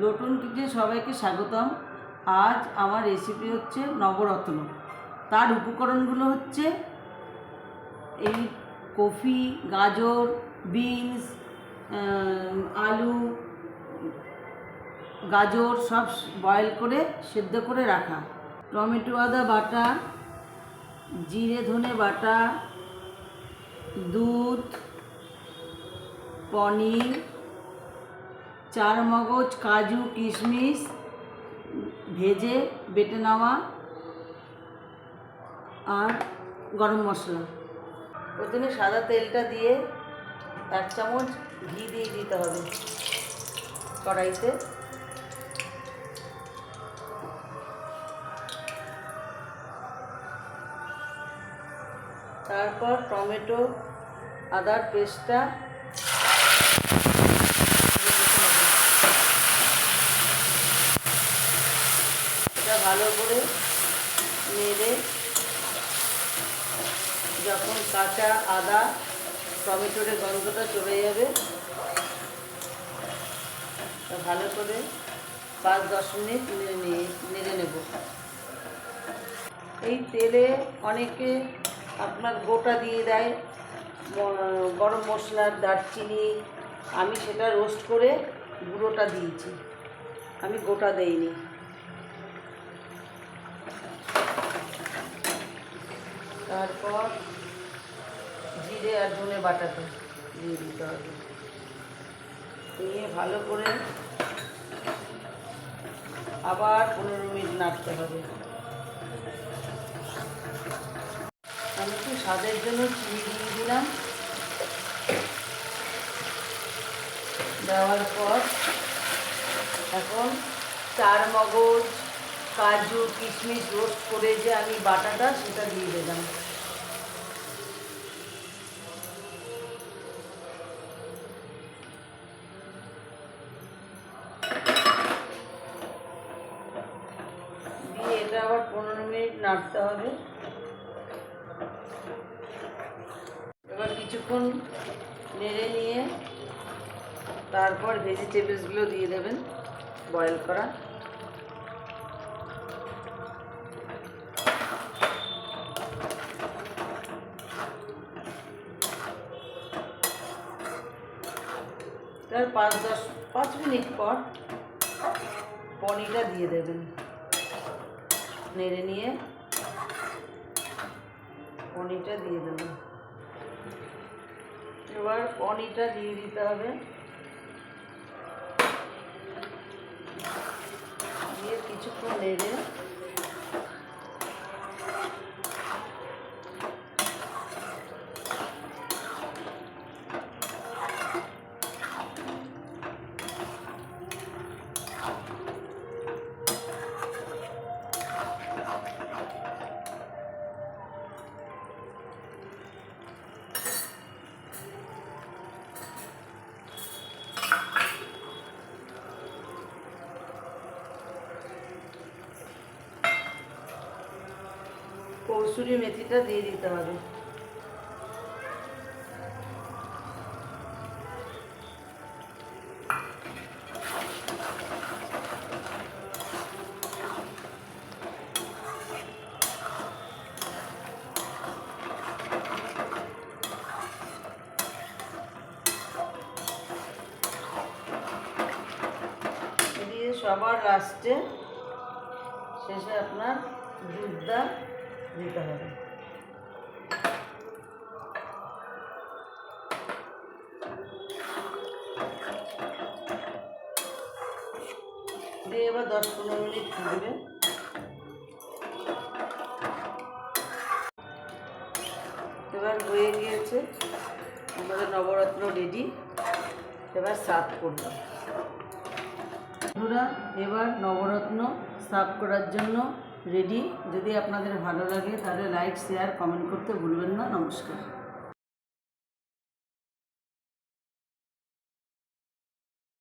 Lotion কিচেনে সবাইকে স্বাগতম। আজ আমার রেসিপি হচ্ছে নবরত্ন। তার উপকরণগুলো হচ্ছে এই কফি, গাজর, বিনস, আলু, গাজর সব বয়েল করে সেদ্ধ করে রাখা, টমেটো আদা বাটা, জিরে ধনে বাটা, দুধ, পনির, চারমগজ, কাজু, কিশমিশ ভেজে বেটে নেওয়া, আর গরম মশলা। প্রথমে সাদা তেলটা দিয়ে 1 চামচ ঘি দিয়ে দিতে হবে কড়াইতে। তারপর টমেটো আদার পেস্টটা এটা ভালো করে নেড়ে যখন কাঁচা আদা টমেটোর গন্ধটা চলে যাবে, ভালো করে 5-10 মিনিট নেড়ে নেব। এই তেলে অনেকে আপনার গোটা দিয়ে দেয় গরম মশলার, দারচিনি। আমি সেটা রোস্ট করে গুঁড়োটা দিয়েছি, আমি গোটা দেইনি। তারপর জিরে আর ধনে বাটাটা দিয়ে দিতে হবে, দিয়ে ভালো করে আবার 15 মিনিট নাড়তে হবে। আমি একটু স্বাদের জন্য চিনি দিয়ে দিলাম। দেওয়ার পর এখন চারমগজ, কাজু, কিশমিশ রোস্ট করে যে আমি বাটাটা সেটা দিয়ে দিলাম। দিয়ে এটা আবার 15 মিনিট নাড়তে হবে। এবার কিছুক্ষণ নেড়ে নিয়ে তারপর ভেজিটেবলসগুলো দিয়ে দেবেন বয়েল করা। তার 5 মিনিট পর পনিরটা দিয়ে দেবেন। নেড়ে নিয়ে পনিরটা দিয়ে দেবেন। এবার পনিরটা দিয়ে দিতে হবে, দিয়ে কিছুক্ষণ নেড়ে কসুরি মেথিটা দিয়ে দিতে হবে। দিয়ে সবার লাস্টে শেষে আপনার দুধটা দিতে হবে। দিয়ে এবার 10-15 মিনিট ফুটবে। এবার হয়ে গিয়েছে আমাদের নবরত্ন রেডি। এবার সার্ভ করব। বন্ধুরা, এবার নবরত্ন সার্ভ করার জন্য রেডি। যদি আপনাদের ভালো লাগে তাহলে লাইক, শেয়ার, কমেন্ট করতে ভুলবেন না। নমস্কার।